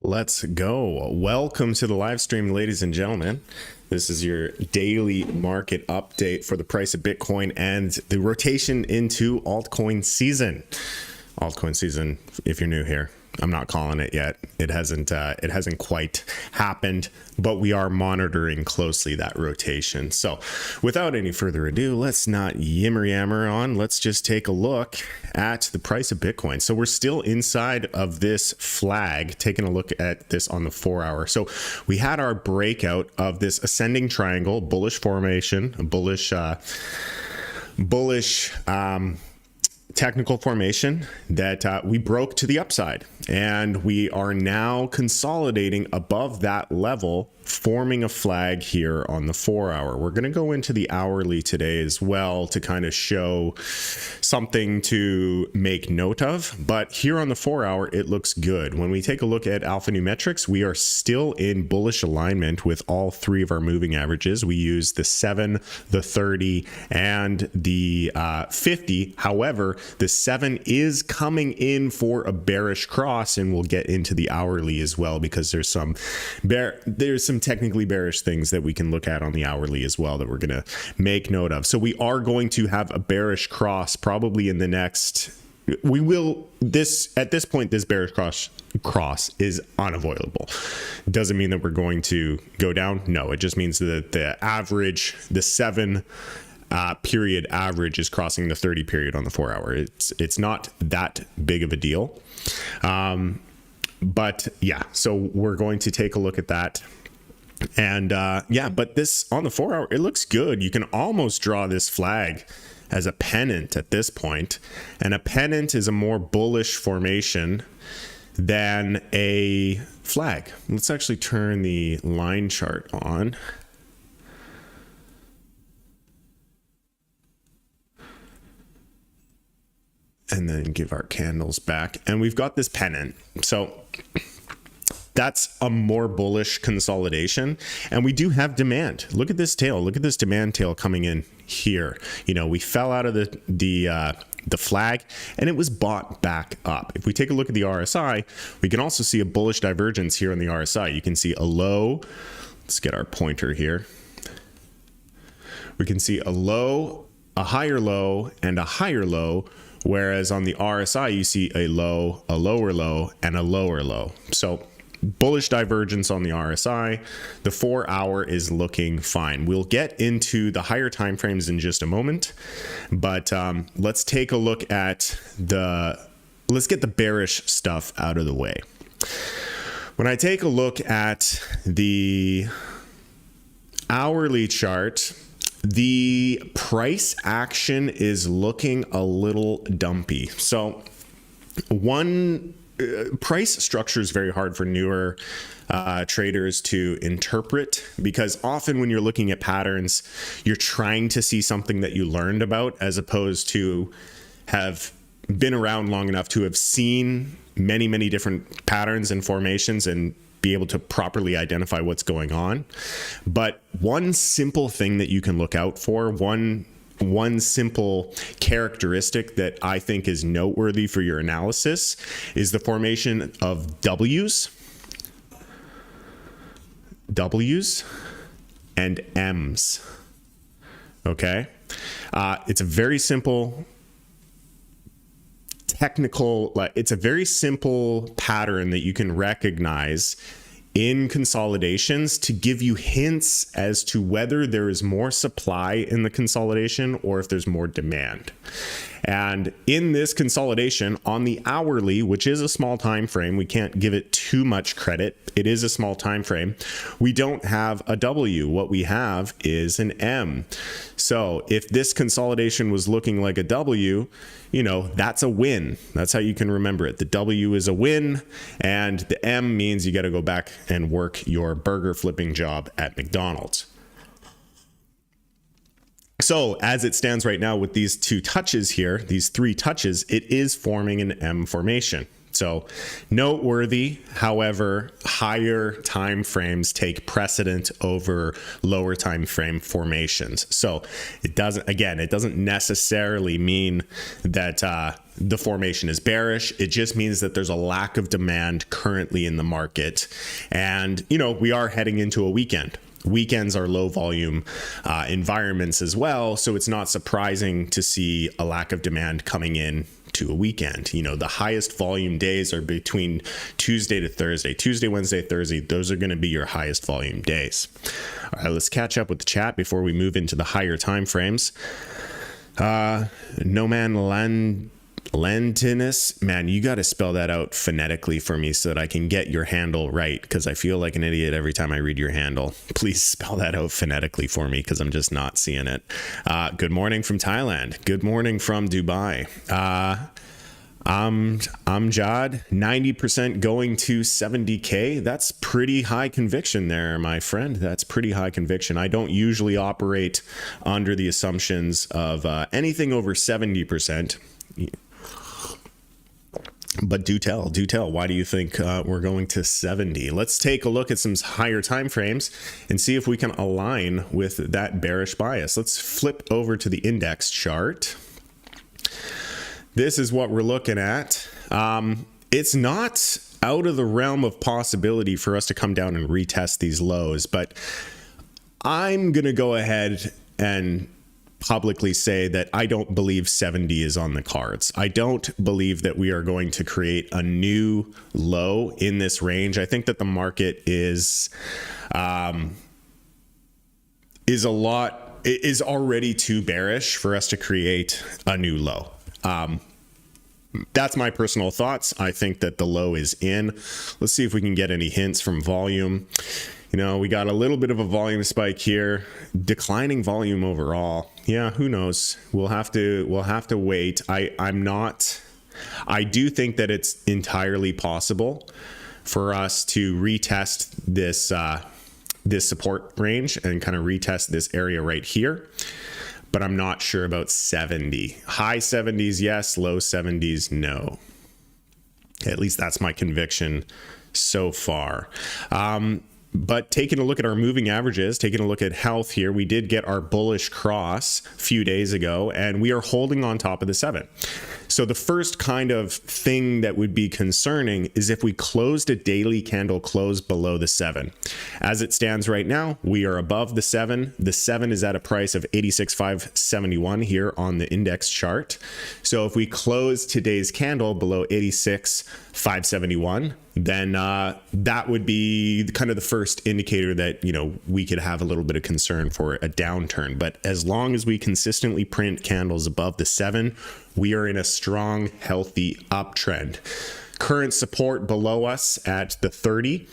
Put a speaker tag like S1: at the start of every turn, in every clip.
S1: Let's go. Welcome to the live stream, ladies and gentlemen. This is your daily market update for the price of Bitcoin and the rotation into altcoin season. Altcoin season, if you're new here, I'm not calling it yet. It hasn't quite happened, but we are monitoring closely that rotation. So without any further ado, let's not yammer on. Let's just take a look at the price of Bitcoin. So we're still inside of this flag, taking a look at this on the 4-hour. So we had our breakout of this ascending triangle, bullish formation, bullish technical formation that we broke to the upside, and we are now consolidating above that level, forming a flag here on the 4-hour. We're going to go into the hourly today as well to kind of show something to make note of, but here on the 4-hour it looks good. When we take a look at alpha numerics, we are still in bullish alignment with all three of our moving averages. We use the 7, the 30, and the 50. However, the 7 is coming in for a bearish cross, and we'll get into the hourly as well because there's some technically bearish things that we can look at on the hourly as well that we're going to make note of. So we are going to have a bearish cross probably in the next, at this point, this bearish cross is unavoidable. Doesn't mean that we're going to go down. No, it just means that the average, the 7 period average is crossing the 30 period on the 4-hour. It's not that big of a deal. But yeah, so we're going to take a look at that. And yeah, but this on the 4-hour, it looks good. You can almost draw this flag as a pennant at this point. And a pennant is a more bullish formation than a flag. Let's actually turn the line chart on. And then give our candles back. And we've got this pennant. So that's a more bullish consolidation. And we do have demand. Look at this tail. Look at this demand tail coming in here. You know, we fell out of the flag and it was bought back up. If we take a look at the RSI, we can also see a bullish divergence here on the RSI. You can see a low. Let's get our pointer here. We can see a low, a higher low, and a higher low. Whereas on the RSI, you see a low, a lower low, and a lower low. So bullish divergence on the RSI. The 4-hour is looking fine. We'll get into the higher time frames in just a moment, but let's take a look at let's get the bearish stuff out of the way. When I take a look at the hourly chart, the price action is looking a little dumpy. So one price structure is very hard for newer traders to interpret, because often when you're looking at patterns, you're trying to see something that you learned about, as opposed to have been around long enough to have seen many different patterns and formations and be able to properly identify what's going on. But one simple thing that you can look out for, one simple characteristic that I think is noteworthy for your analysis, is the formation of W's and M's. Okay, it's a very simple it's a very simple pattern that you can recognize in consolidations to give you hints as to whether there is more supply in the consolidation or if there's more demand. And in this consolidation on the hourly, which is a small time frame, we can't give it too much credit. It is a small time frame. We don't have a W. What we have is an M. So if this consolidation was looking like a W, you know, that's a win. That's how you can remember it. The W is a win, and the M means you got to go back and work your burger flipping job at McDonald's. So as it stands right now with these 2 touches here, these 3 touches, it is forming an M formation. So noteworthy. However, higher time frames take precedent over lower time frame formations. So it doesn't necessarily mean that the formation is bearish. It just means that there's a lack of demand currently in the market. And, we are heading into a weekend. Weekends are low volume environments as well. So it's not surprising to see a lack of demand coming in to a weekend. The highest volume days are between Tuesday to Thursday. Tuesday, Wednesday, Thursday, those are going to be your highest volume days. All right, let's catch up with the chat before we move into the higher time frames. No man Lantinus, man, you got to spell that out phonetically for me so that I can get your handle right, because I feel like an idiot every time I read your handle. Please spell that out phonetically for me, because I'm just not seeing it. Good morning from Thailand. Good morning from Dubai. Amjad, 90% going to 70K. That's pretty high conviction there, my friend. That's pretty high conviction. I don't usually operate under the assumptions of anything over 70%. But do tell, why do you think we're going to 70? Let's take a look at some higher time frames and see if we can align with that bearish bias. Let's flip over to the index chart. This is what we're looking at. It's not out of the realm of possibility for us to come down and retest these lows, but I'm going to go ahead and publicly say that I don't believe 70 is on the cards. I don't believe that we are going to create a new low in this range. I think that the market is already too bearish for us to create a new low. That's my personal thoughts. I think that the low is in. Let's see if we can get any hints from volume. We got a little bit of a volume spike here, declining volume overall. Yeah, who knows? We'll have to wait. I do think that it's entirely possible for us to retest this support range and kind of retest this area right here. But I'm not sure about 70. High 70s, yes. Low 70s, no. At least that's my conviction so far. But taking a look at our moving averages, taking a look at health here, we did get our bullish cross a few days ago, and we are holding on top of the 7. So the first kind of thing that would be concerning is if we closed a daily candle close below the 7. As it stands right now, we are above the 7. The 7 is at a price of 86,571 here on the index chart. So if we close today's candle below 86,571, then that would be kind of the first indicator that, we could have a little bit of concern for a downturn. But as long as we consistently print candles above the 7, we are in a strong, healthy uptrend. Current support below us at the 30.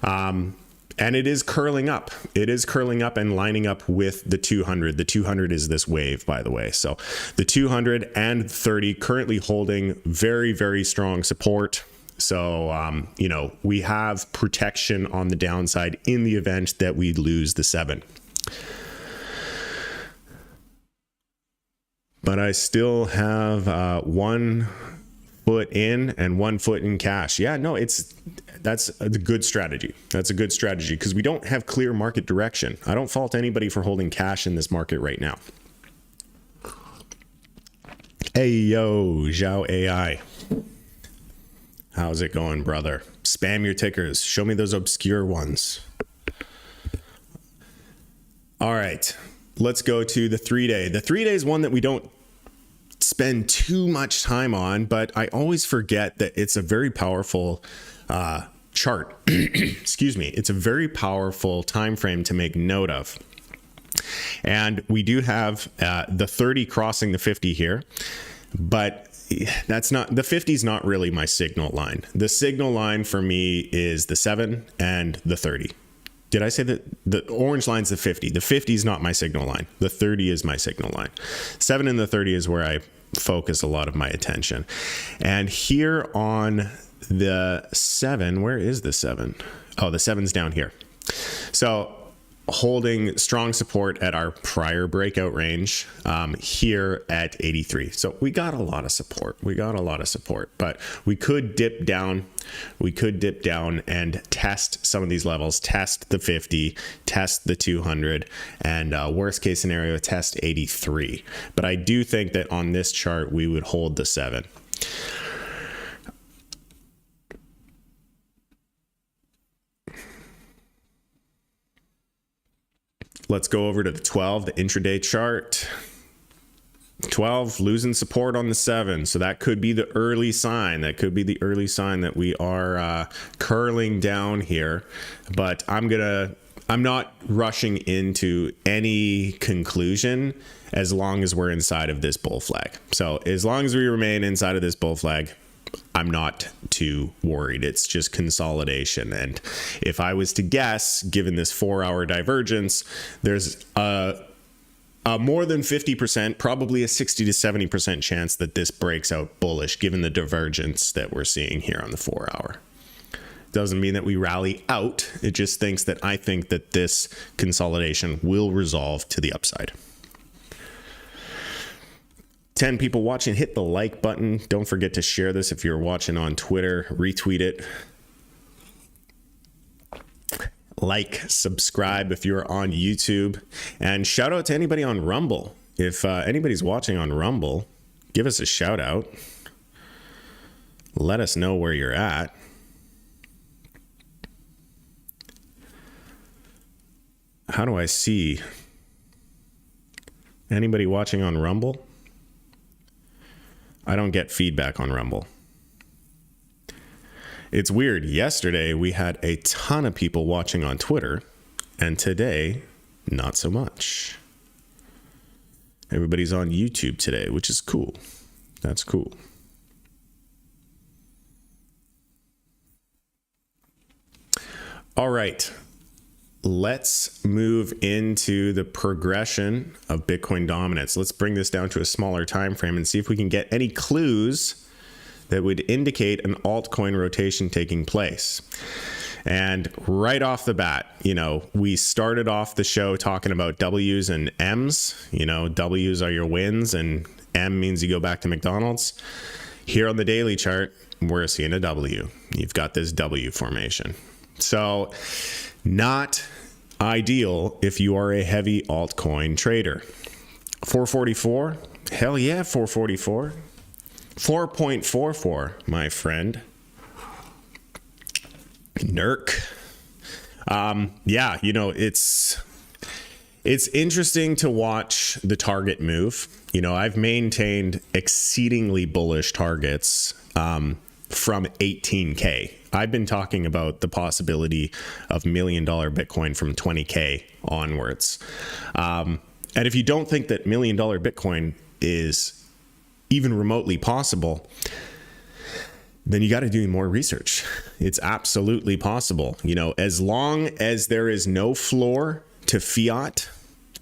S1: And it is curling up. It is curling up and lining up with the 200. The 200 is this wave, by the way. So the 200 and 30 currently holding very, very strong support. So, we have protection on the downside in the event that we lose the 7. But I still have 1 foot in and 1 foot in cash. Yeah, no, that's a good strategy. That's a good strategy because we don't have clear market direction. I don't fault anybody for holding cash in this market right now. Hey, yo, Zhao AI. How's it going, brother? Spam your tickers. Show me those obscure ones. All right, let's go to the 3-day. The 3-day is one that we don't spend too much time on, but I always forget that it's a very powerful chart. Excuse me. It's a very powerful time frame to make note of. And we do have the 30 crossing the 50 here, but that's not, the 50 is not really my signal line. The signal line for me is the 7 and the 30. Did I say that the orange line's the 50? The 50 is not my signal line. The 30 is my signal line. 7 and the 30 is where I focus a lot of my attention. And here on the 7, where is the 7? Oh, the 7's down here. So holding strong support at our prior breakout range here at 83. So we got a lot of support. But we could dip down. We could dip down and test some of these levels, test the 50, test the 200, and worst case scenario, test 83. But I do think that on this chart, we would hold the 7. Let's go over to the 12, the intraday chart. 12 losing support on the 7, so that could be the early sign. That could be the early sign that we are curling down here. But I'm not rushing into any conclusion as long as we're inside of this bull flag. So as long as we remain inside of this bull flag, I'm not too worried. It's just consolidation. And if I was to guess, given this 4-hour divergence, there's a more than 50%, probably a 60 to 70% chance that this breaks out bullish, given the divergence that we're seeing here on the 4-hour. Doesn't mean that we rally out. It just thinks that I think that this consolidation will resolve to the upside. 10 people watching, hit the like button. Don't forget to share this if you're watching on Twitter. Retweet it. Like, subscribe if you're on YouTube. And shout out to anybody on Rumble. If anybody's watching on Rumble, give us a shout out. Let us know where you're at. How do I see anybody watching on Rumble? I don't get feedback on Rumble. It's weird. Yesterday, we had a ton of people watching on Twitter, and today, not so much. Everybody's on YouTube today, which is cool. That's cool. All right. Let's move into the progression of Bitcoin dominance. Let's bring this down to a smaller time frame and see if we can get any clues that would indicate an altcoin rotation taking place. And right off the bat, we started off the show talking about W's and M's. W's are your wins and M means you go back to McDonald's. Here on the daily chart, we're seeing a W. You've got this W formation. So not ideal if you are a heavy altcoin trader. 444, hell yeah, 444. 4.44, my friend. NERC. Yeah, it's interesting to watch the target move. I've maintained exceedingly bullish targets from 18K. I've been talking about the possibility of $1 million Bitcoin from 20K onwards. And if you don't think that $1 million Bitcoin is even remotely possible, then you got to do more research. It's absolutely possible. As long as there is no floor to fiat,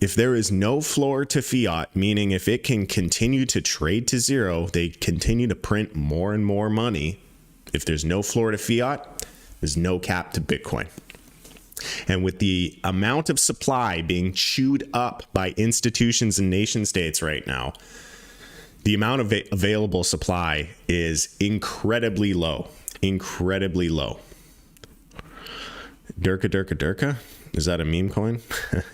S1: if there is no floor to fiat, meaning if it can continue to trade to zero, they continue to print more and more money. If there's no floor to fiat, there's no cap to Bitcoin. And with the amount of supply being chewed up by institutions and nation states right now, the amount of available supply is incredibly low. Incredibly low. Durka. Is that a meme coin?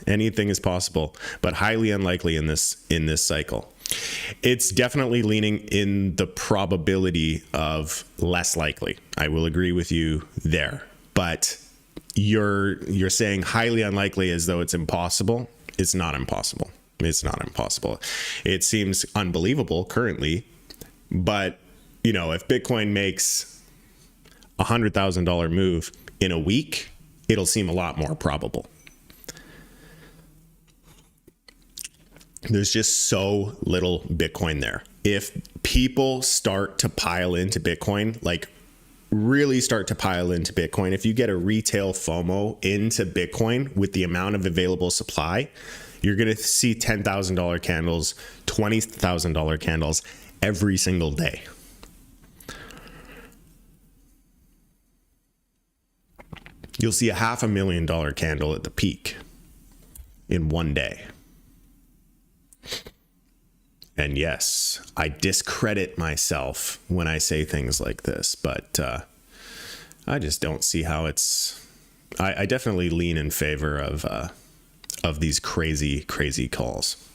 S1: Anything is possible, but highly unlikely in this cycle. It's definitely leaning in the probability of less likely. I will agree with you there. But you're saying highly unlikely as though it's impossible. It's not impossible. It's not impossible. It seems unbelievable currently, but if Bitcoin makes $100,000 move in a week, it'll seem a lot more probable. There's just so little Bitcoin there. If people start to pile into Bitcoin, like really start to pile into Bitcoin, if you get a retail FOMO into Bitcoin with the amount of available supply, you're going to see $10,000 candles, $20,000 candles every single day. You'll see a $500,000 candle at the peak in one day. And yes, I discredit myself when I say things like this, but I just don't see how it's... I definitely lean in favor of these crazy calls.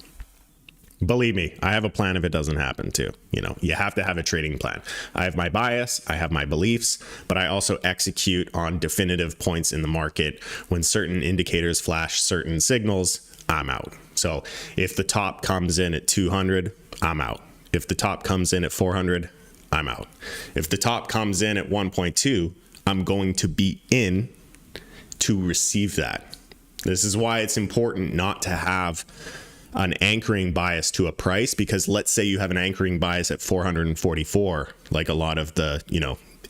S1: Believe me, I have a plan if it doesn't happen too. You have to have a trading plan. I have my bias, I have my beliefs, but I also execute on definitive points in the market. When certain indicators flash certain signals, I'm out. So if the top comes in at 200, I'm out. If the top comes in at 400, I'm out. If the top comes in at 1.2, I'm going to be in to receive that. This is why it's important not to have an anchoring bias to a price, because let's say you have an anchoring bias at 444, like a lot of the,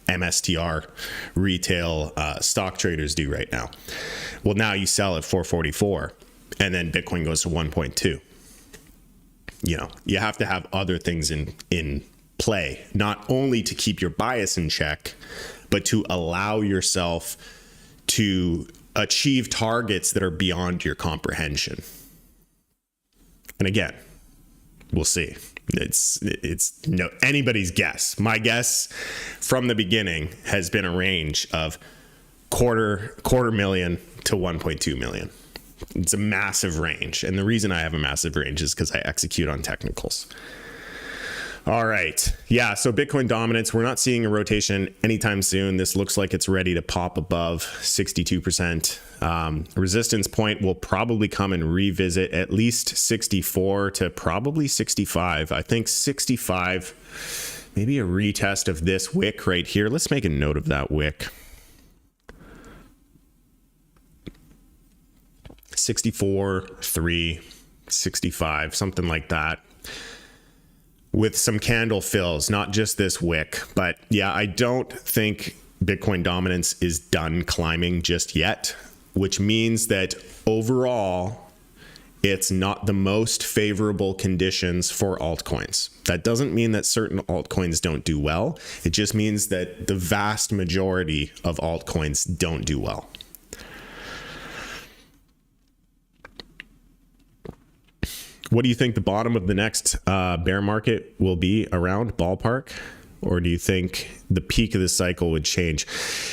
S1: MSTR retail stock traders do right now. Well, now you sell at 444 and then Bitcoin goes to 1.2. You have to have other things in play, not only to keep your bias in check, but to allow yourself to achieve targets that are beyond your comprehension. And again, we'll see. It's anybody's guess. My guess from the beginning has been a range of quarter million to 1.2 million. It's a massive range. And the reason I have a massive range is because I execute on technicals. All right. Yeah. So Bitcoin dominance, we're not seeing a rotation anytime soon. This looks like it's ready to pop above 62%. Resistance point will probably come and revisit at least 64 to probably 65. I think 65, maybe a retest of this wick right here. Let's make a note of that wick. 64, 3, 65, something like that. With some candle fills, not just this wick. But yeah, I don't think Bitcoin dominance is done climbing just yet, which means that overall, it's not the most favorable conditions for altcoins. That doesn't mean that certain altcoins don't do well. It just means that the vast majority of altcoins don't do well. What do you think the bottom of the next bear market will be around, ballpark? Or do you think the peak of the cycle would change?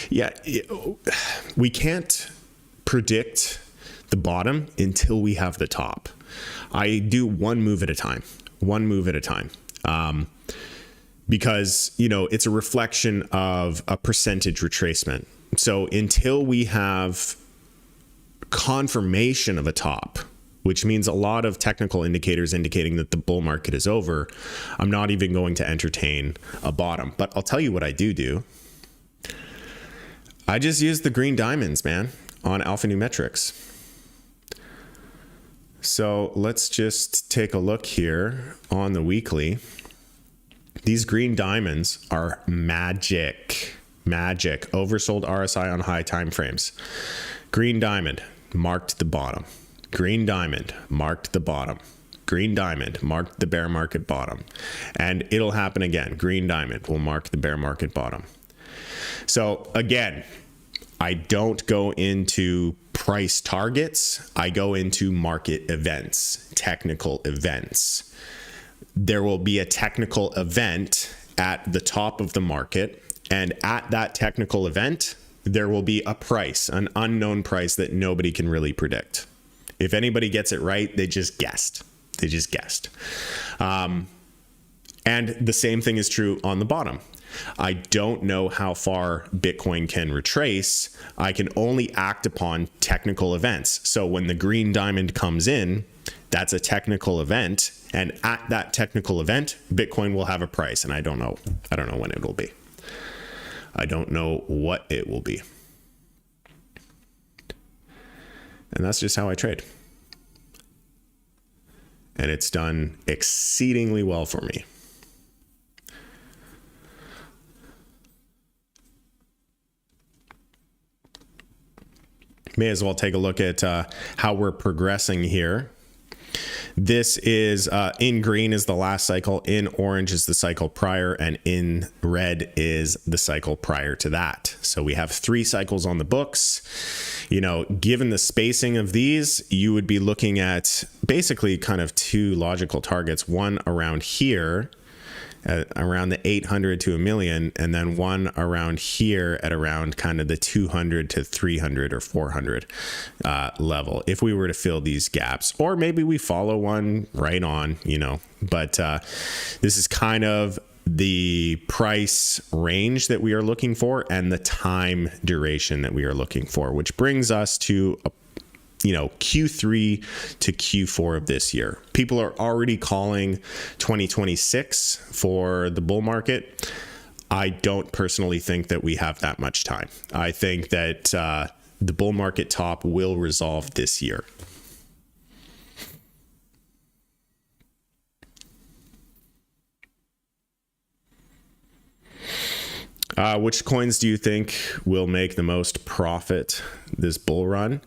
S1: Yeah, we can't predict the bottom until we have the top. I do one move at a time, because, it's a reflection of a percentage retracement. So until we have confirmation of a top, which means a lot of technical indicators indicating that the bull market is over, I'm not even going to entertain a bottom. But I'll tell you what I do. I just use the green diamonds, man, on alphanumerics. So let's just take a look here on the weekly. These green diamonds are magic. Oversold RSI on high time frames. Green diamond marked the bottom. Green diamond marked the bottom. Green diamond marked the bear market bottom. And it'll happen again. Green diamond will mark the bear market bottom. So again, I don't go into price targets. I go into market events, technical events. There will be a technical event at the top of the market. And at that technical event, there will be a price, an unknown price that nobody can really predict. If anybody gets it right, they just guessed. And the same thing is true on the bottom. I don't know how far Bitcoin can retrace. I can only act upon technical events. So when the green diamond comes in, that's a technical event. And at that technical event, Bitcoin will have a price. And I don't know when it will be. I don't know what it will be. And that's just how I trade. And it's done exceedingly well for me. May as well take a look at how we're progressing here. This is in green is the last cycle, in orange is the cycle prior, and in red is the cycle prior to that. So we have 3 cycles on the books. Given the spacing of these, you would be looking at basically kind of 2 logical targets, one around here at around the 800 to a million, and then one around here at around kind of the 200 to 300 or 400 level, if we were to fill these gaps. Or maybe we follow one right on, but this is kind of the price range that we are looking for and the time duration that we are looking for, which brings us to Q3 to Q4 of this year. People are already calling 2026 for the bull market. I don't personally think that we have that much time. I think that the bull market top will resolve this year. Which coins do you think will make the most profit this bull run?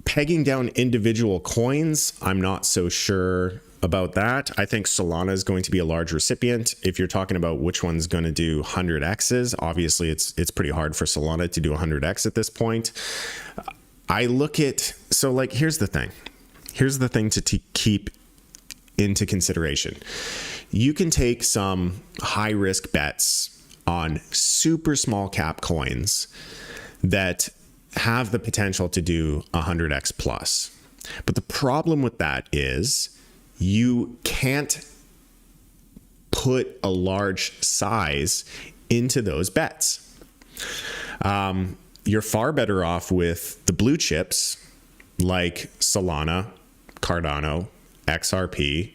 S1: Pegging down individual coins, I'm not so sure about that. I think Solana is going to be a large recipient. If you're talking about which one's going to do 100x's, obviously it's pretty hard for Solana to do 100x at this point. Here's the thing. Here's the thing to keep into consideration. You can take some high risk bets on super small cap coins that have the potential to do 100x plus. But the problem with that is you can't put a large size into those bets. You're far better off with the blue chips like Solana, Cardano, XRP,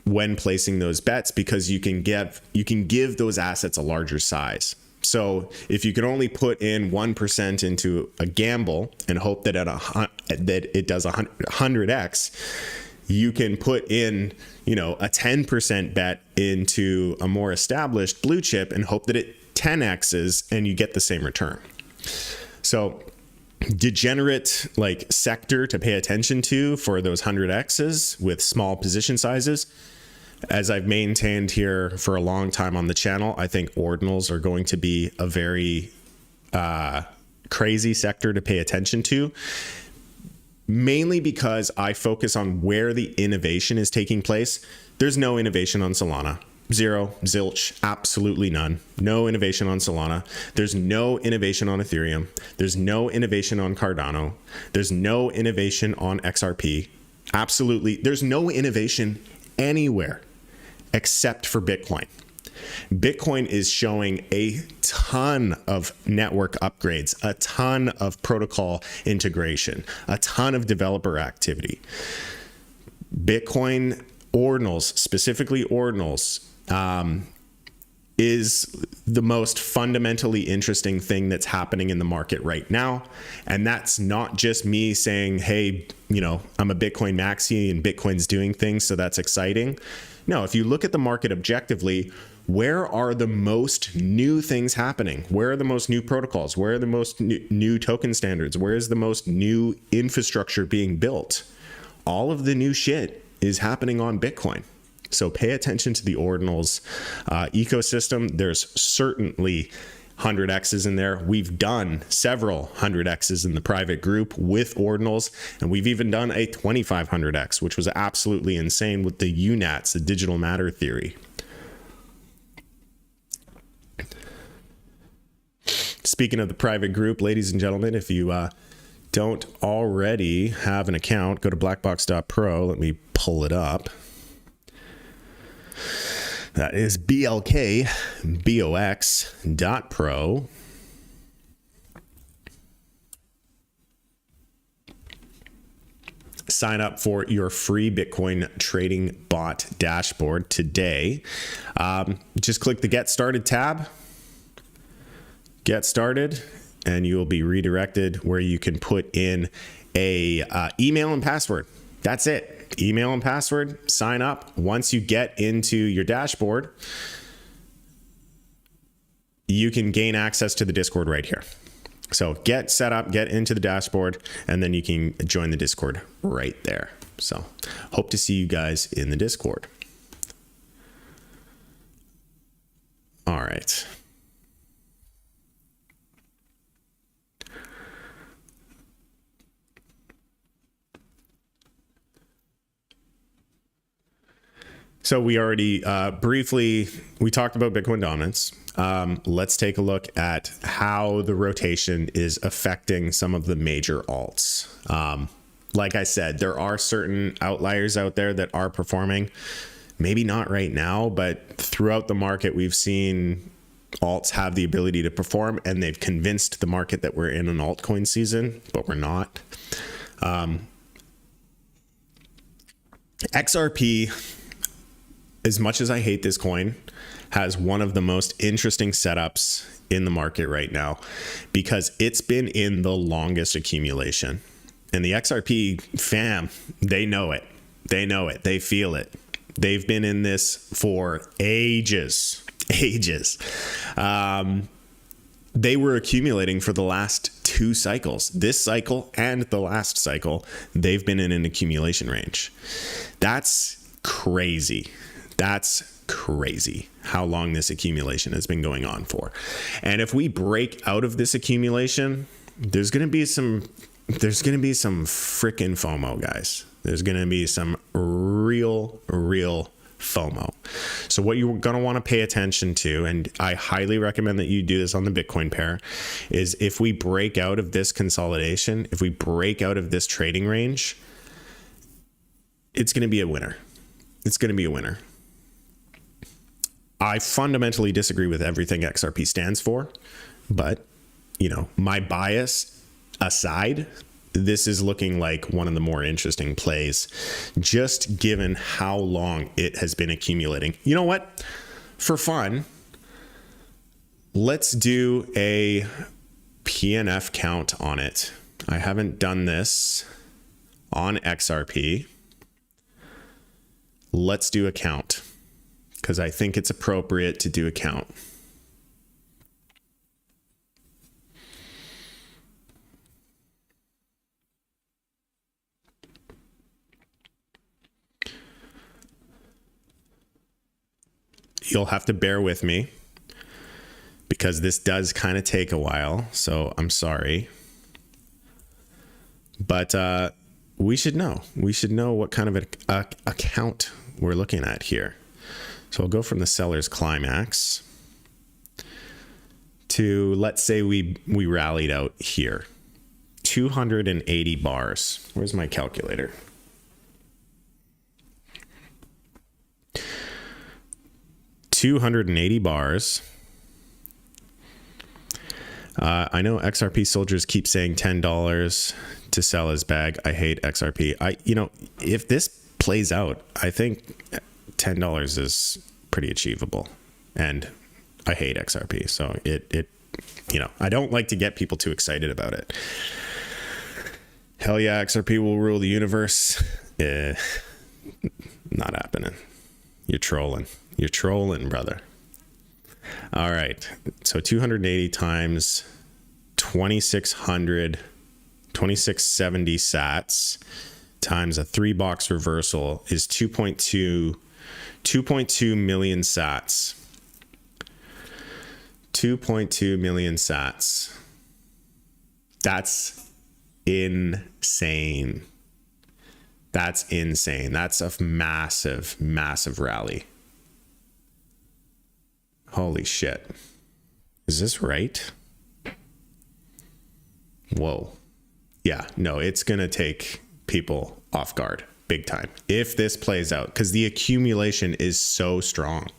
S1: when placing those bets, because you can give those assets a larger size. So if you can only put in 1% into a gamble and hope that that it does 100x, you can put in, a 10% bet into a more established blue chip and hope that it 10x's and you get the same return. So degenerate sector to pay attention to for those 100x's with small position sizes. As I've maintained here for a long time on the channel, I think ordinals are going to be a very crazy sector to pay attention to, mainly because I focus on where the innovation is taking place. There's no innovation on Solana. Zero, zilch, absolutely none. No innovation on Solana. There's no innovation on Ethereum. There's no innovation on Cardano. There's no innovation on XRP. Absolutely. There's no innovation anywhere except for Bitcoin. Bitcoin is showing a ton of network upgrades, a ton of protocol integration, a ton of developer activity. Bitcoin ordinals, specifically ordinals, is the most fundamentally interesting thing that's happening in the market right now. And that's not just me saying, hey, I'm a Bitcoin maxi and Bitcoin's doing things, so that's exciting. No, if you look at the market objectively, where are the most new things happening? Where are the most new protocols? Where are the most new token standards? Where is the most new infrastructure being built? All of the new shit is happening on Bitcoin. So pay attention to the ordinals ecosystem. There's certainly 100x's in there. We've done several 100x's in the private group with ordinals, and we've even done a 2500x, which was absolutely insane with the UNATs, the digital matter theory. Speaking of the private group, ladies and gentlemen, if you don't already have an account, go to blackbox.pro. Let me pull it up. That is BLKBöX.pro. Sign up for your free Bitcoin trading bot dashboard today. Just click the Get Started tab. Get started, and you will be redirected where you can put in a email and password. That's it. Email and password, sign up. Once you get into your dashboard, you can gain access to the Discord right here. So get set up, get into the dashboard, and then you can join the Discord right there. So hope to see you guys in the Discord. All right. So we already briefly, we talked about Bitcoin dominance. Let's take a look at how the rotation is affecting some of the major alts. Like I said, there are certain outliers out there that are performing. Maybe not right now, but throughout the market, we've seen alts have the ability to perform, and they've convinced the market that we're in an altcoin season, but we're not. XRP, as much as I hate this coin, has one of the most interesting setups in the market right now because it's been in the longest accumulation. And the XRP fam, they know it. They know it. They feel it. They've been in this for ages. They were accumulating for the last 2 cycles. This cycle and the last cycle, they've been in an accumulation range. That's crazy. That's crazy how long this accumulation has been going on for. And if we break out of this accumulation, there's going to be some freaking FOMO, guys. There's going to be some real FOMO. So what you're going to want to pay attention to, and I highly recommend that you do this on the Bitcoin pair, is if we break out of this consolidation, if we break out of this trading range, it's going to be a winner. It's going to be a winner. I fundamentally disagree with everything XRP stands for, but, my bias aside, this is looking like one of the more interesting plays, just given how long it has been accumulating. You know what? For fun, let's do a PNF count on it. I haven't done this on XRP. Let's do a count, because I think it's appropriate to do a count. You'll have to bear with me because this does kind of take a while, so I'm sorry. But we should know. We should know what kind of a count we're looking at here. So I'll go from the seller's climax to, let's say we rallied out here. 280 bars. Where's my calculator? $280 bars. I know XRP soldiers keep saying $10 to sell his bag. I hate XRP. If this plays out, I think $10 is pretty achievable, and I hate XRP. So I don't like to get people too excited about it. Hell yeah, XRP will rule the universe. Not happening. You're trolling. You're trolling, brother. All right. So 280 times 2670 sats times a 3-box reversal is 2.2 million sats. 2.2 million sats. That's insane. That's insane. That's a massive rally. Holy shit. Is this right? Whoa. Yeah, no, it's going to take people off guard big time if this plays out, because the accumulation is so strong.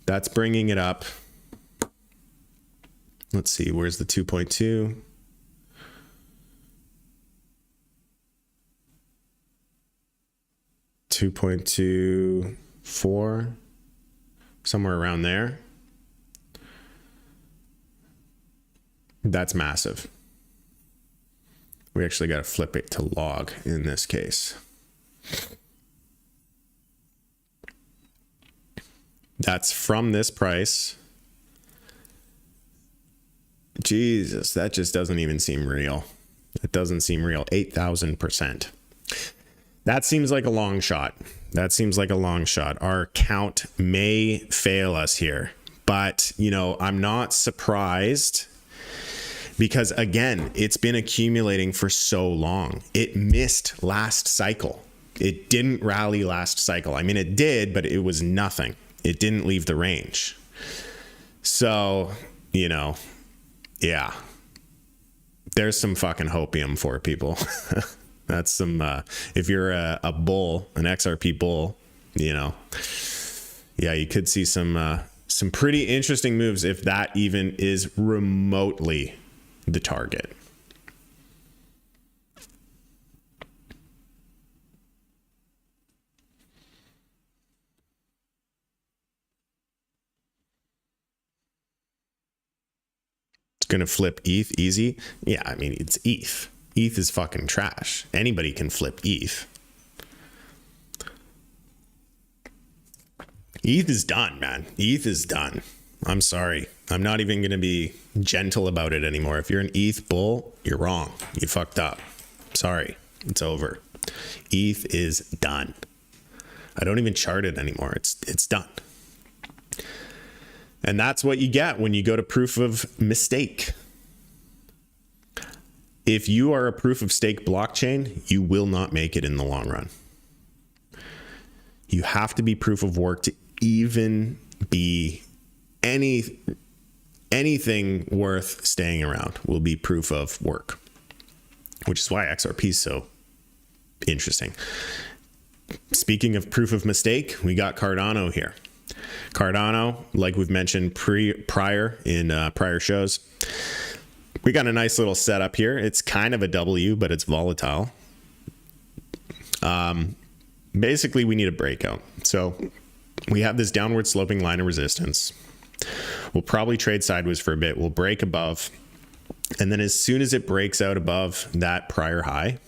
S1: That's bringing it up. Let's see, where's the 2.2? 2.24, somewhere around there. That's massive. We actually got to flip it to log in this case. That's from this price. Jesus, that just doesn't even seem real. It doesn't seem real. 8,000%. That seems like a long shot. That seems like a long shot. Our count may fail us here, but I'm not surprised, because again, it's been accumulating for so long. It missed last cycle. It didn't rally last cycle. I mean, it did, but it was nothing. It didn't leave the range. So, you know, yeah, there's some fucking hopium for people. That's some, if you're a bull, an XRP bull, you know, yeah, you could see some pretty interesting moves if that even is remotely the target. Gonna flip ETH easy. Yeah, I mean, it's ETH. ETH is fucking trash. Anybody can flip ETH. ETH is done, man. ETH is done. I'm sorry. I'm not even gonna be gentle about it anymore. If you're an ETH bull, you're wrong. You fucked up. Sorry. It's over. ETH is done. I don't even chart it anymore. It's done. And that's what you get when you go to proof of mistake. If you are a proof of stake blockchain, you will not make it in the long run. You have to be proof of work to even be anything worth staying around will be proof of work, which is why XRP is so interesting. Speaking of proof of mistake, we got Cardano here. Cardano, like we've mentioned prior in prior shows, we got a nice little setup here. It's kind of a W, but it's volatile. Basically, we need a breakout. So we have this downward sloping line of resistance. We'll probably trade sideways for a bit. We'll break above. And then as soon as it breaks out above that prior high,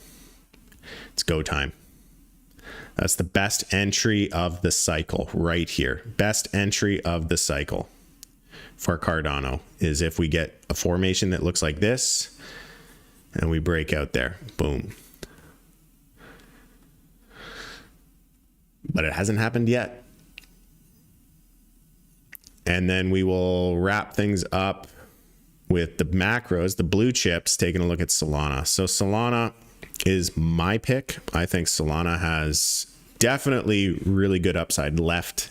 S1: it's go time. That's the best entry of the cycle right here. Best entry of the cycle for Cardano is if we get a formation that looks like this and we break out there. Boom. But it hasn't happened yet. And then we will wrap things up with the macros, the blue chips, taking a look at Solana. So Solana is my pick. I think Solana has definitely really good upside left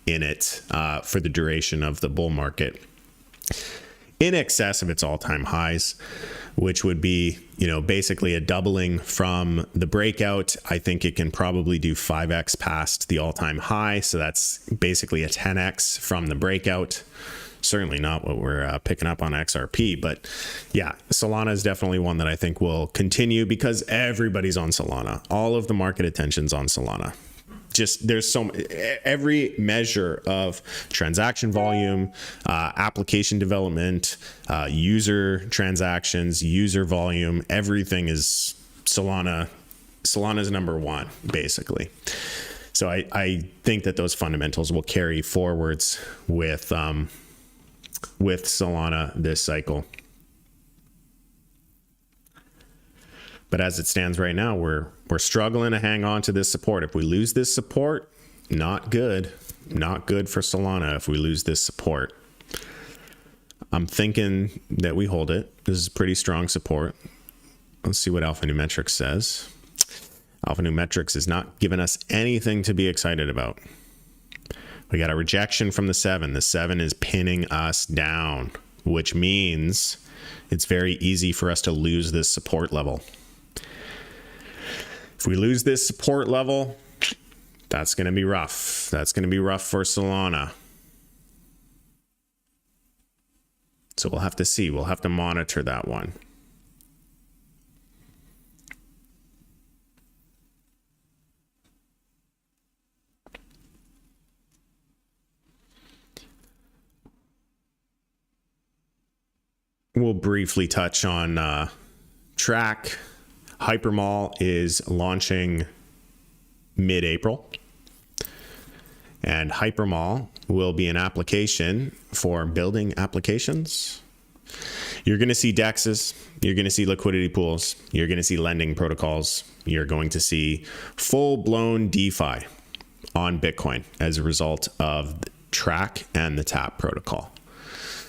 S1: in it for the duration of the bull market, in excess of its all-time highs, which would be, you know, basically a doubling from the breakout. I think it can probably do 5x past the all-time high. So that's basically a 10x from the breakout. Certainly not what we're picking up on XRP, but yeah, Solana is definitely one that I think will continue because everybody's on Solana. All of the market attention's on Solana. Just there's every measure of transaction volume, application development, user transactions, user volume, everything is Solana. Solana's number one, basically. So I think that those fundamentals will carry forwards with Solana this cycle. But as it stands right now, we're struggling to hang on to this support. If we lose this support, not good. Not good for Solana if we lose this support. I'm thinking that we hold it. This is pretty strong support. Let's see what Alphanumerics says. Alphanumerics is not giving us anything to be excited about. We got a rejection from the 7. The 7 is pinning us down, which means it's very easy for us to lose this support level. If we lose this support level, that's going to be rough. That's going to be rough for Solana. So we'll have to see. We'll have to monitor that one. We'll briefly touch on Track. Hypermall is launching mid-April. And Hypermall will be an application for building applications. You're going to see DEXs. You're going to see liquidity pools. You're going to see lending protocols. You're going to see full-blown DeFi on Bitcoin as a result of Track and the TAP protocol.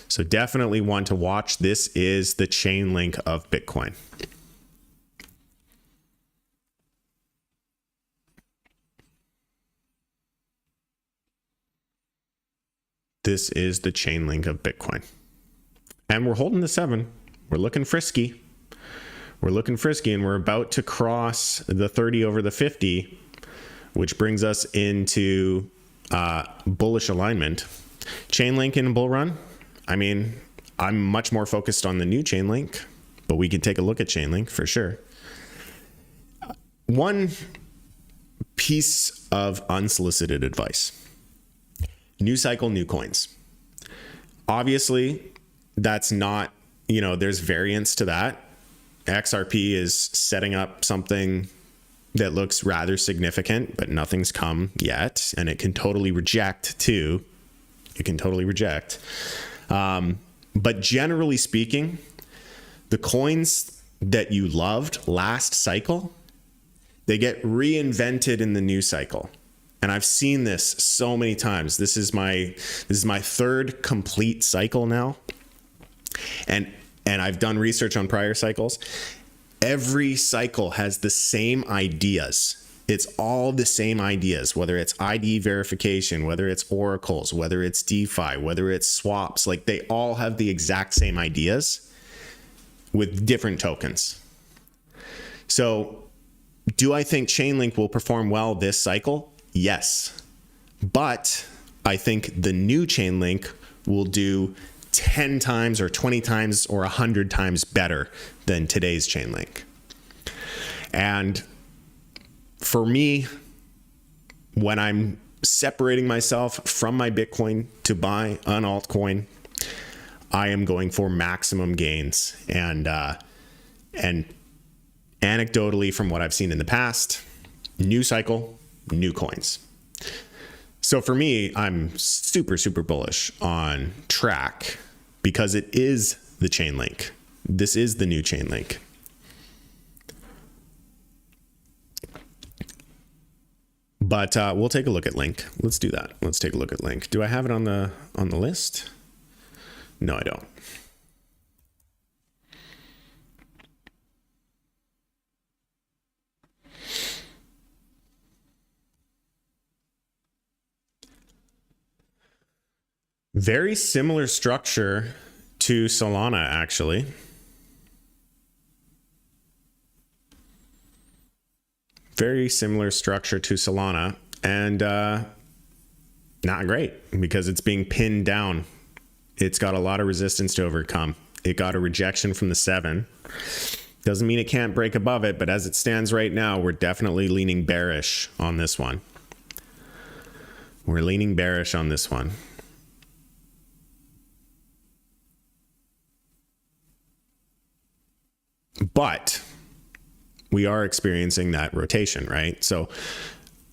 S1: So definitely one to watch. This is the chain link of Bitcoin. This is the chain link of Bitcoin. And we're holding the 7. We're looking frisky. We're looking frisky, and we're about to cross the 30 over the 50, which brings us into bullish alignment. Chain link in a bull run. I mean, I'm much more focused on the new chain link, but we can take a look at chain link for sure. One piece of unsolicited advice. New cycle, new coins. Obviously, that's not, there's variance to that. XRP is setting up something that looks rather significant, but nothing's come yet. And it can totally reject too. It can totally reject. But generally speaking, the coins that you loved last cycle, they get reinvented in the new cycle. And I've seen this so many times. This is my third complete cycle now. And I've done research on prior cycles. Every cycle has the same ideas. It's all the same ideas, whether it's ID verification, whether it's oracles, whether it's DeFi, whether it's swaps. Like, they all have the exact same ideas with different tokens. So do I think Chainlink will perform well this cycle? Yes. But I think the new Chainlink will do 10 times or 20 times or 100 times better than today's Chainlink. And for me, when I'm separating myself from my Bitcoin to buy an altcoin, I am going for maximum gains. And anecdotally, from what I've seen in the past, new cycle, new coins. So for me, I'm super, super bullish on Track because it is the Chainlink. This is the new Chainlink. But we'll take a look at Link. Let's do that. Let's take a look at Link. Do I have it on the list? No, I don't. Very similar structure to Solana, actually. Very similar structure to Solana, and not great because it's being pinned down. It's got a lot of resistance to overcome. It got a rejection from the 7. Doesn't mean it can't break above it, but as it stands right now, we're definitely leaning bearish on this one. We're leaning bearish on this one. But we are experiencing that rotation, right? So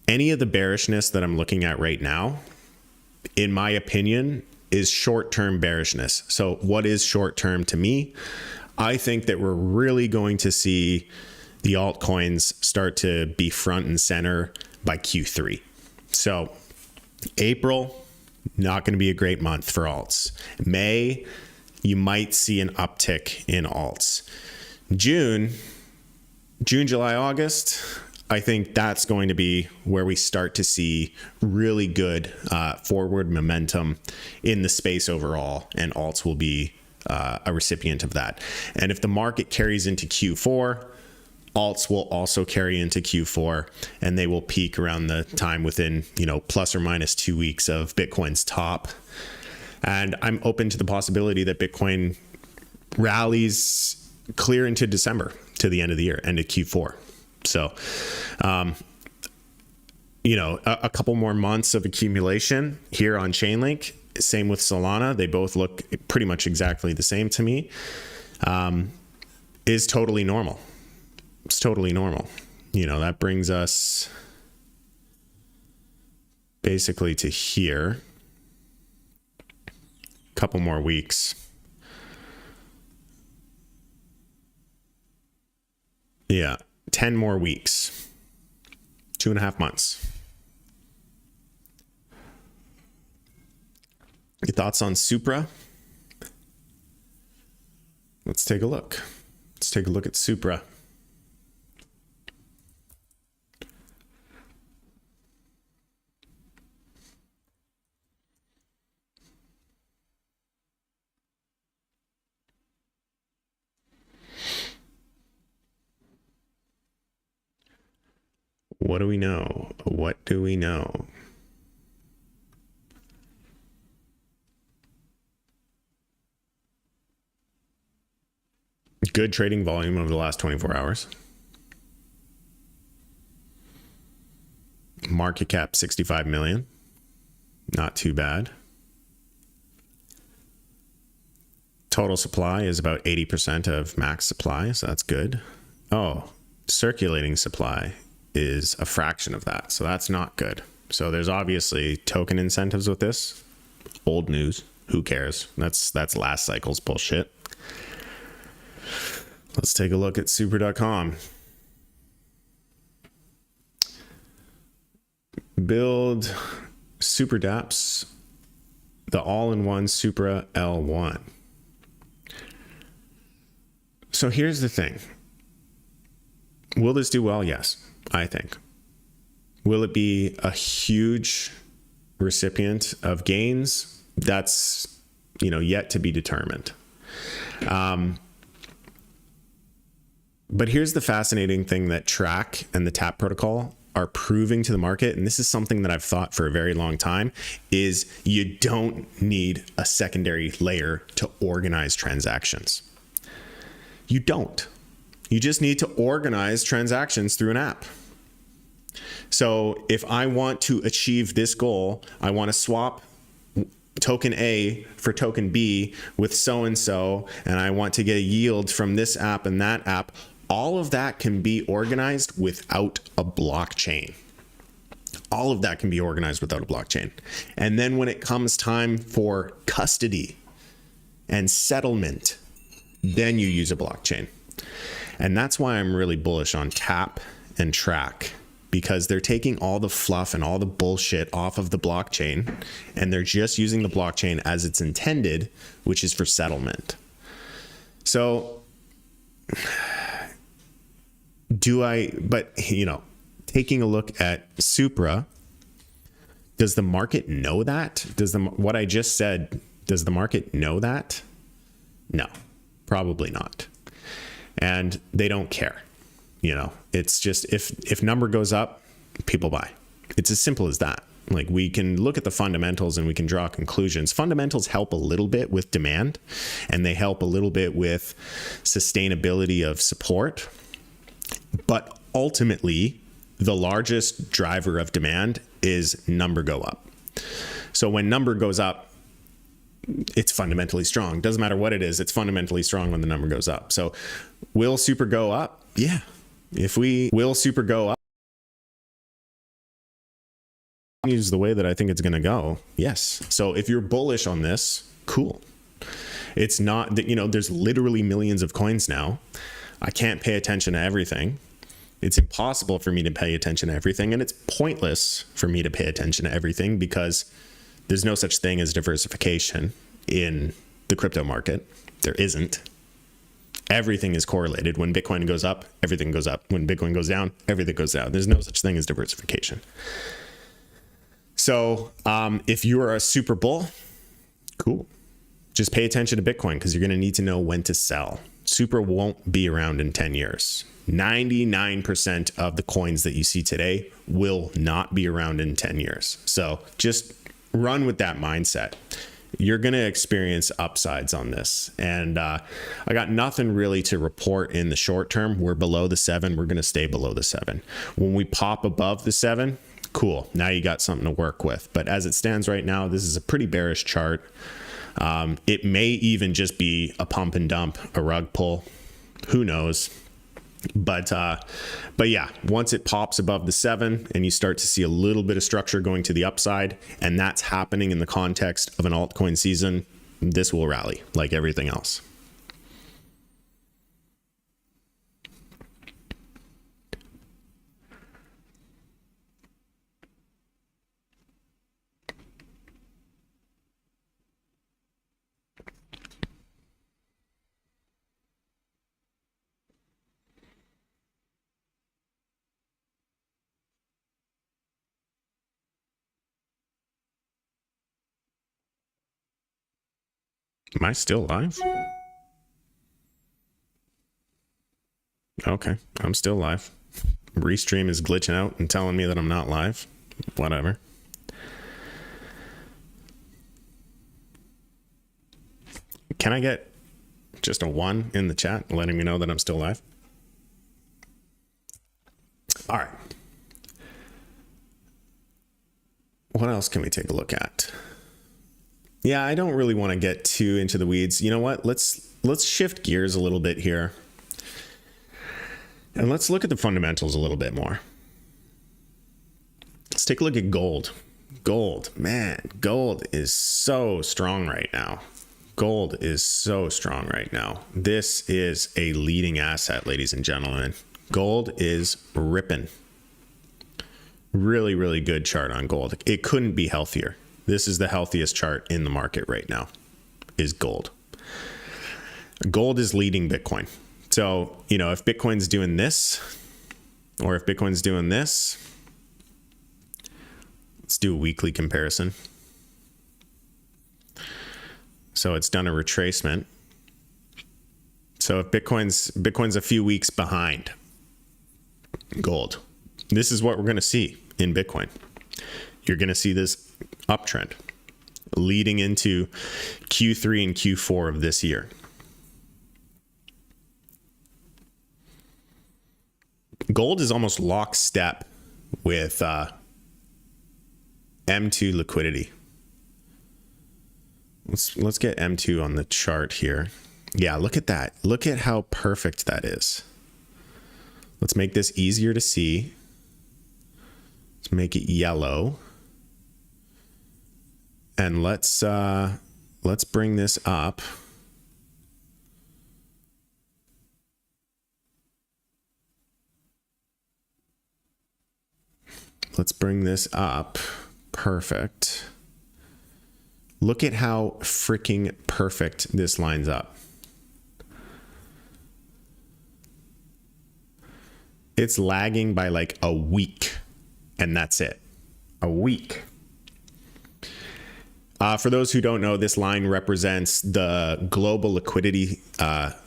S1: any of the bearishness that I'm looking at right now, in my opinion, is short-term bearishness. So what is short-term to me? I think that we're really going to see the altcoins start to be front and center by Q3. So April, not going to be a great month for alts. May, you might see an uptick in alts. June, July, August, I think that's going to be where we start to see really good forward momentum in the space overall, and alts will be a recipient of that. And if the market carries into Q4, alts will also carry into Q4, and they will peak around the time within, plus or minus 2 weeks of Bitcoin's top. And I'm open to the possibility that Bitcoin rallies clear into December to the end of the year, end of Q4. So, a couple more months of accumulation here on Chainlink. Same with Solana. They both look pretty much exactly the same to me. Is totally normal. It's totally normal. That brings us basically to here. Couple more weeks. Yeah, 10 more weeks, 2.5 months. Your thoughts on Supra? Let's take a look. Let's take a look at Supra. What do we know? What do we know? Good trading volume over the last 24 hours. Market cap 65 million. Not too bad. Total supply is about 80% of max supply, so that's good. Oh, circulating supply is a fraction of that, so that's not good. So there's obviously token incentives with this. Old news. Who cares? That's last cycle's bullshit. Let's take a look at super.com. Build Super dApps, the all-in-one Supra L1. So here's the thing. Will this do well? Yes, I think. Will it be a huge recipient of gains? That's, yet to be determined. But here's the fascinating thing that Track and the TAP protocol are proving to the market, and this is something that I've thought for a very long time, is you don't need a secondary layer to organize transactions. You don't. You just need to organize transactions through an app. So if I want to achieve this goal, I want to swap token A for token B with so-and-so, and I want to get a yield from this app and that app, all of that can be organized without a blockchain. All of that can be organized without a blockchain. And then when it comes time for custody and settlement, then you use a blockchain. And that's why I'm really bullish on TAP and Track, because they're taking all the fluff and all the bullshit off of the blockchain, and they're just using the blockchain as it's intended, which is for settlement. So taking a look at Supra, does the market know that? What I just said, does the market know that? No, probably not. And they don't care. It's just, if number goes up, people buy. It's as simple as that. Like, we can look at the fundamentals and we can draw conclusions. Fundamentals help a little bit with demand, and they help a little bit with sustainability of support. But ultimately, the largest driver of demand is number go up. So when number goes up, it's fundamentally strong. Doesn't matter what it is, it's fundamentally strong when the number goes up. So will Super go up? Yeah. Will Super go up? Use the way that I think it's going to go. Yes. So if you're bullish on this, cool. It's not that, there's literally millions of coins now. I can't pay attention to everything. It's impossible for me to pay attention to everything, and it's pointless for me to pay attention to everything because there's no such thing as diversification in the crypto market. There isn't. Everything is correlated. When Bitcoin goes up, everything goes up. When Bitcoin goes down, everything goes down. There's no such thing as diversification. So if you are a super bull, cool. Just pay attention to Bitcoin, because you're going to need to know when to sell. Super won't be around in 10 years. 99% of the coins that you see today will not be around in 10 years. So just run with that mindset. You're going to experience upsides on this. And I got nothing really to report in the short term. We're below the 7. We're going to stay below the 7. When we pop above the 7, cool. Now you got something to work with. But as it stands right now, this is a pretty bearish chart. It may even just be a pump and dump, a rug pull. Who knows? But yeah, once it pops above the 7 and you start to see a little bit of structure going to the upside, and that's happening in the context of an altcoin season, this will rally like everything else. Am I still live? Okay, I'm still live. Restream is glitching out and telling me that I'm not live. Whatever. Can I get just a 1 in the chat letting me know that I'm still live? All right. What else can we take a look at? Yeah, I don't really want to get too into the weeds. You know what? Let's shift gears a little bit here. And let's look at the fundamentals a little bit more. Let's take a look at gold. Gold, man, gold is so strong right now. Gold is so strong right now. This is a leading asset, ladies and gentlemen. Gold is ripping. Really, really good chart on gold. It couldn't be healthier. This is the healthiest chart in the market right now, is gold. Gold is leading Bitcoin. So, you know, if Bitcoin's doing this, or if Bitcoin's doing this, let's do a weekly comparison. So it's done a retracement. So if Bitcoin's a few weeks behind gold, this is what we're going to see in Bitcoin. You're going to see this uptrend leading into Q3 and Q4 of this year. Gold is almost lockstep with M2 liquidity. Let's get M2 on the chart here. Yeah, look at that. Look at how perfect that is. Let's make this easier to see. Let's make it yellow. And let's bring this up. Let's bring this up. Perfect. Look at how freaking perfect this lines up. It's lagging by like a week, and that's it. A week. For those who don't know, this line represents the global liquidity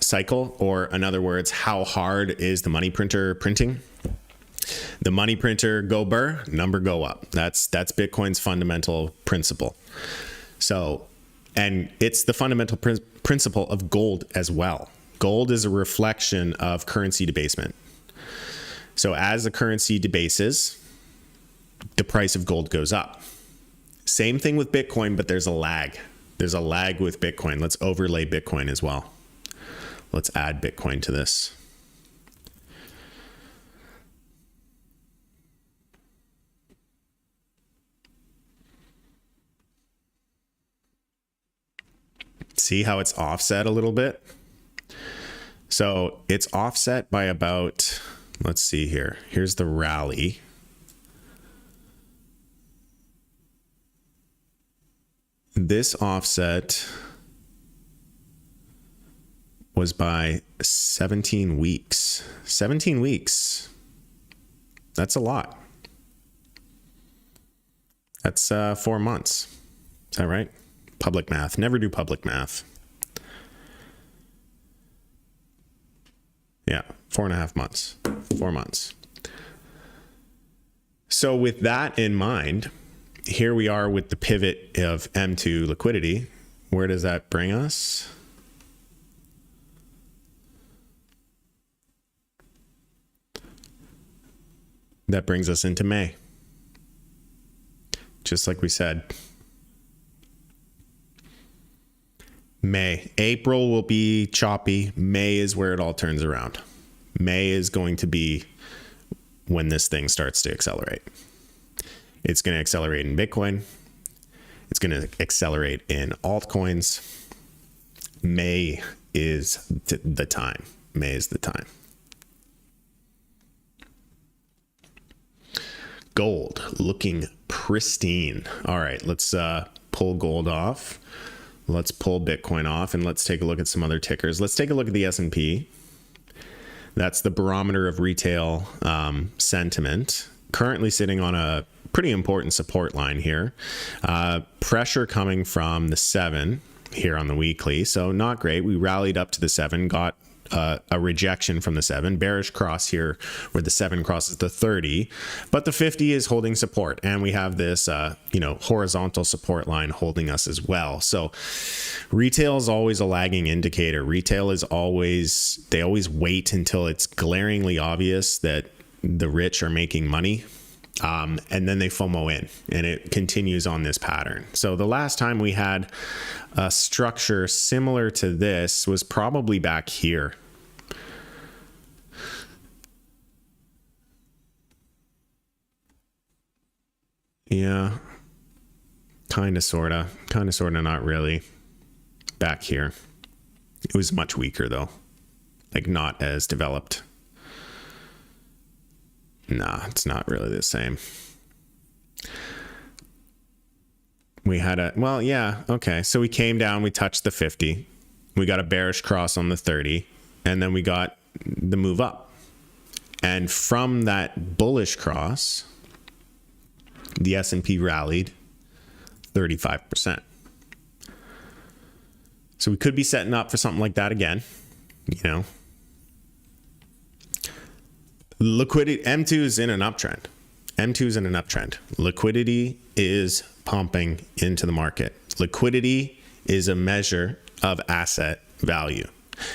S1: cycle, or in other words, how hard is the money printer printing? The money printer go burr, number go up. That's Bitcoin's fundamental principle. So, and it's the fundamental principle of gold as well. Gold is a reflection of currency debasement. So as the currency debases, the price of gold goes up. Same thing with Bitcoin, but there's a lag. There's a lag with Bitcoin. Let's overlay Bitcoin as well. Let's add Bitcoin to this. See how it's offset a little bit? So it's offset by about, let's see here. Here's the rally. This offset was by 17 weeks. 17 weeks. That's a lot. That's 4 months. Is that right? Public math. Never do public math. Yeah, 4.5 months. 4 months. So with that in mind, here we are with the pivot of M2 liquidity. Where does that bring us? That brings us into May. Just like we said. May. April will be choppy. May is where it all turns around. May is going to be when this thing starts to accelerate. It's going to accelerate in Bitcoin. It's going to accelerate in altcoins. May is the time. May is the time. Gold looking pristine. All right, let's pull gold off. Let's pull Bitcoin off, and let's take a look at some other tickers. Let's take a look at the S&P. That's the barometer of retail sentiment. Currently sitting on a pretty important support line here. Pressure coming from the 7 here on the weekly. So not great. We rallied up to the 7, got a rejection from the 7, bearish cross here where the 7 crosses the 30, but the 50 is holding support, and we have this horizontal support line holding us as well. So retail is always a lagging indicator. Retail is always, they always wait until it's glaringly obvious that the rich are making money, and then they FOMO in, and it continues on this pattern. So the last time we had a structure similar to this was probably back here. Yeah, kind of, sort of, not really. Back here. It was much weaker though, like not as developed. Nah, it's not really the same. We had a, well, yeah, okay. So we came down, we touched the 50. We got a bearish cross on the 30, and then we got the move up. And from that bullish cross, the S&P rallied 35%. So we could be setting up for something like that again, you know. Liquidity, M2 is in an uptrend. M2 is in an uptrend. Liquidity is pumping into the market. Liquidity is a measure of asset value.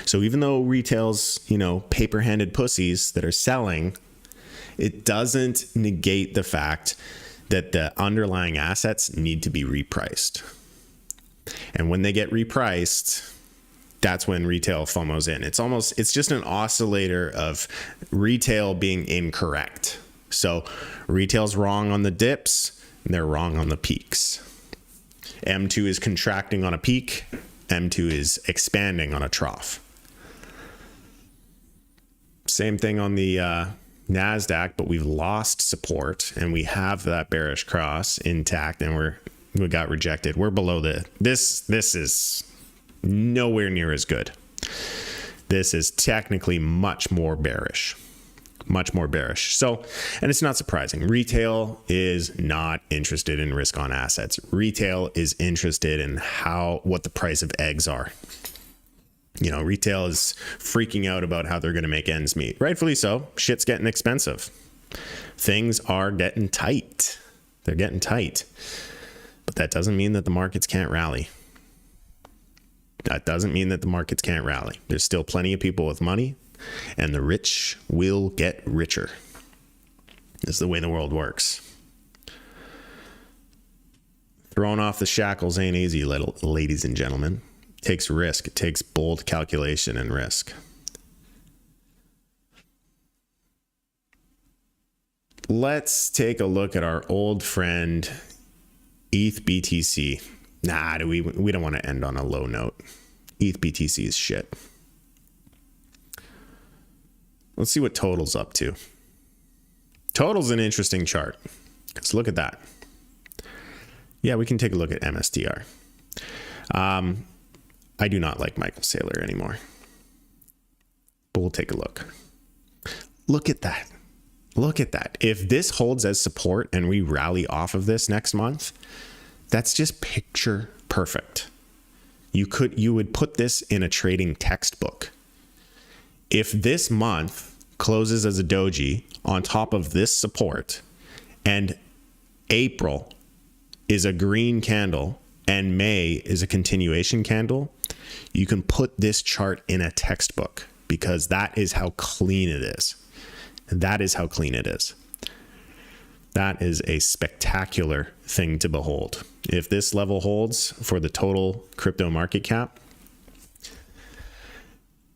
S1: So even though retail's, paper-handed pussies that are selling, it doesn't negate the fact that the underlying assets need to be repriced. And when they get repriced, that's when retail FOMOs in. It's just an oscillator of retail being incorrect. So retail's wrong on the dips, and they're wrong on the peaks. M2 is contracting on a peak. M2 is expanding on a trough. Same thing on the NASDAQ, but we've lost support, and we have that bearish cross intact, and we got rejected. We're below this is nowhere near as good. This is technically much more bearish. So, and it's not surprising. Retail is not interested in risk on assets. Retail is interested in what the price of eggs are. Retail is freaking out about how they're going to make ends meet. Rightfully so. Shit's getting expensive. Things are getting tight. They're getting tight. But that doesn't mean that the markets can't rally. There's still plenty of people with money, and the rich will get richer. This is the way the world works. Throwing off the shackles ain't easy, ladies and gentlemen. It takes risk. It takes bold calculation and risk. Let's take a look at our old friend ETH BTC. We don't want to end on a low note. ETH BTC is shit. Let's see what Total's up to. Total's an interesting chart. Let's look at that. Yeah, we can take a look at MSTR. I do not like Michael Saylor anymore, but we'll take a look. Look at that. If this holds as support and we rally off of this next month, that's just picture perfect. You would put this in a trading textbook. If this month closes as a doji on top of this support, and April is a green candle and May is a continuation candle, you can put this chart in a textbook, because that is how clean it is. That is a spectacular thing to behold. If this level holds for the total crypto market cap,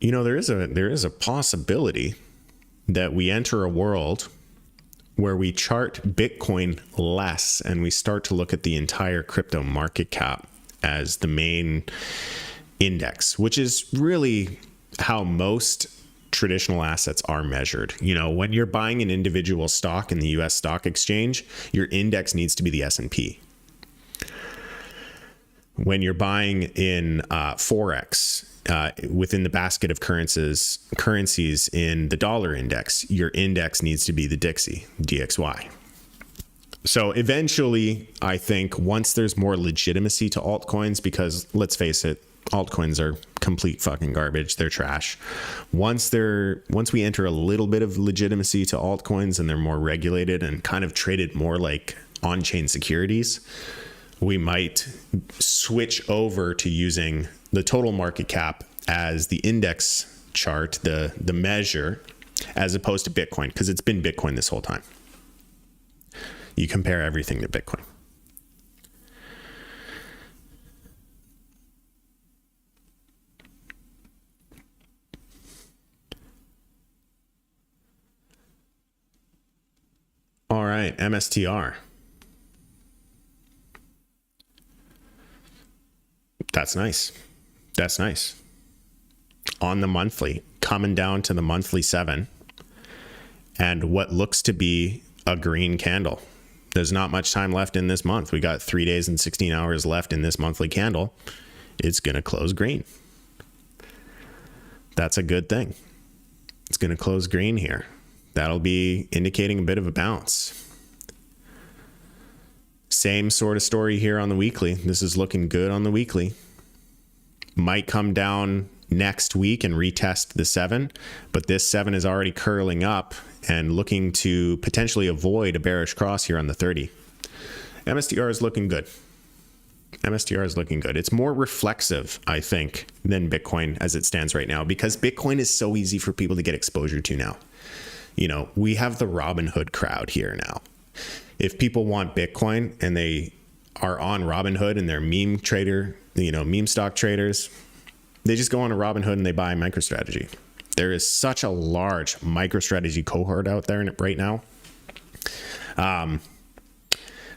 S1: there is a possibility that we enter a world where we chart Bitcoin less and we start to look at the entire crypto market cap as the main index, which is really how most traditional assets are measured. When you're buying an individual stock in the US stock exchange, your index needs to be the S&P. When you're buying in Forex, within the basket of currencies in the dollar index, your index needs to be the DXY. So eventually, I think once there's more legitimacy to altcoins, because let's face it, Altcoins are complete fucking garbage. They're trash. Once we enter a little bit of legitimacy to altcoins and they're more regulated and kind of traded more like on-chain securities, we might switch over to using the total market cap as the index chart, the measure, as opposed to Bitcoin, because it's been Bitcoin this whole time. You compare everything to Bitcoin. All right, MSTR. That's nice. That's nice. On the monthly, coming down to the monthly 7, and what looks to be a green candle. There's not much time left in this month. We got 3 days and 16 hours left in this monthly candle. It's going to close green. That's a good thing. It's going to close green here. That'll be indicating a bit of a bounce. Same sort of story here on the weekly. This is looking good on the weekly. Might come down next week and retest the 7, but this 7 is already curling up and looking to potentially avoid a bearish cross here on the 30. MSTR is looking good. MSTR is looking good. It's more reflexive, I think, than Bitcoin as it stands right now, because Bitcoin is so easy for people to get exposure to now. You know, we have the Robinhood crowd here now. If people want Bitcoin and they are on Robinhood and they're meme trader, you know, meme stock traders, they just go on a Robinhood and they buy MicroStrategy. There is such a large MicroStrategy cohort out there right now.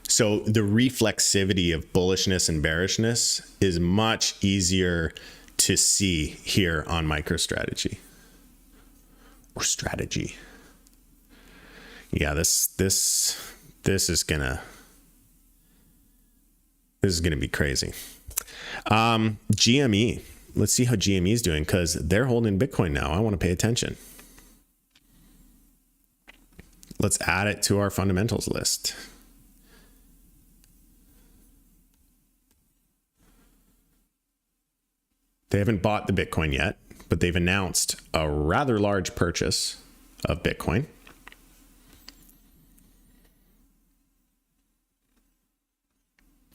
S1: So the reflexivity of bullishness and bearishness is much easier to see here on MicroStrategy or strategy. Yeah, this is gonna be crazy. GME. Let's see how GME is doing, because they're holding Bitcoin now. I want to pay attention. Let's add it to our fundamentals list. They haven't bought the Bitcoin yet, but they've announced a rather large purchase of Bitcoin.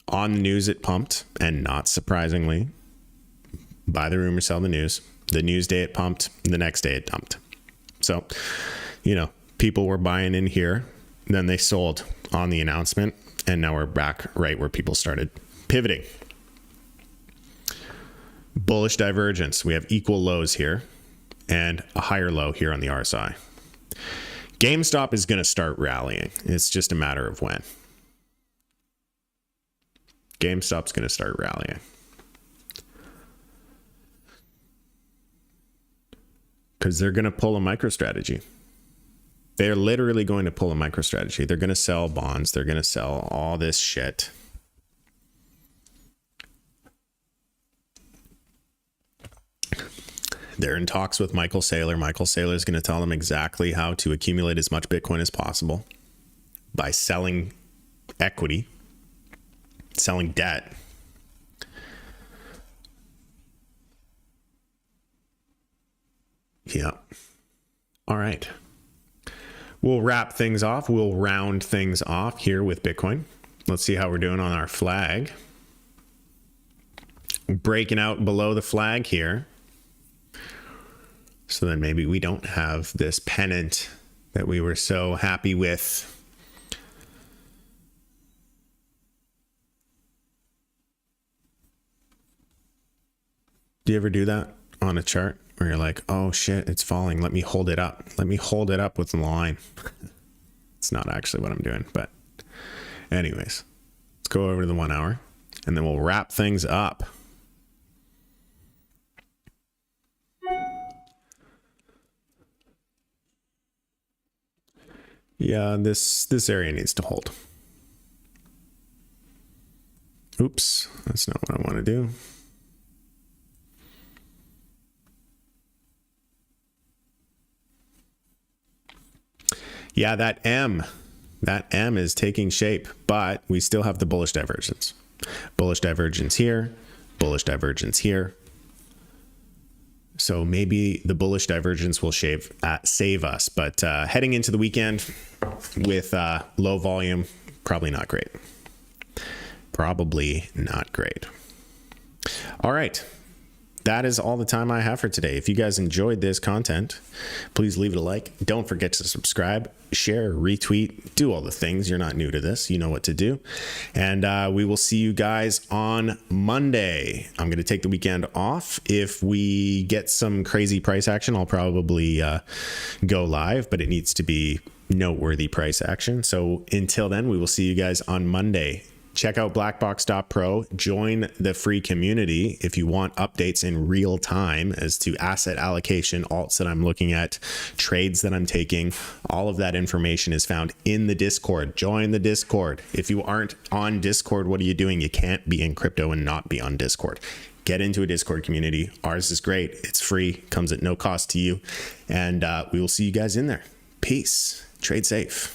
S1: On the news, it pumped, and not surprisingly, buy the rumor, sell the news. The news day it pumped, the next day it dumped. So, you know, people were buying in here, then they sold on the announcement, and now we're back right where people started pivoting. Bullish divergence. We have equal lows here and a higher low here on the RSI. GameStop is going to start rallying. It's just a matter of when. GameStop's going to start rallying. Because they're going to pull a MicroStrategy. They're literally going to pull a MicroStrategy. They're going to sell bonds. They're going to sell all this shit. They're in talks with Michael Saylor. Michael Saylor is going to tell them exactly how to accumulate as much Bitcoin as possible by selling equity, selling debt. Yeah. All right. We'll wrap things off. We'll round things off here with Bitcoin. Let's see how we're doing on our flag. Breaking out below the flag here. So then maybe we don't have this pennant that we were so happy with. Do you ever do that on a chart where you're like, oh shit, it's falling. Let me hold it up. Let me hold it up with the line. It's not actually what I'm doing, but anyways, let's go over to the 1 hour and then we'll wrap things up. Yeah, this area needs to hold. Oops, that's not what I want to do. Yeah, that M is taking shape, but we still have the bullish divergence. Bullish divergence here, bullish divergence here, So maybe the bullish divergence will save us. But heading into the weekend with low volume, probably not great. Probably not great. All right. That is all the time I have for today. If you guys enjoyed this content, please leave it a like. Don't forget to subscribe, share, retweet, do all the things. You're not new to this. You know what to do. And we will see you guys on Monday. I'm going to take the weekend off. If we get some crazy price action, I'll probably go live, but it needs to be noteworthy price action. So until then, we will see you guys on Monday. Check out blackbox.pro, join the free community if you want updates in real time as to asset allocation, alts that I'm looking at, trades that I'm taking. All of that information is found in the Discord. Join the Discord. If you aren't on Discord, what are you doing? You can't be in crypto and not be on Discord. Get into a Discord community. Ours is great. It's free, comes at no cost to you. And we will see you guys in there. Peace. Trade safe.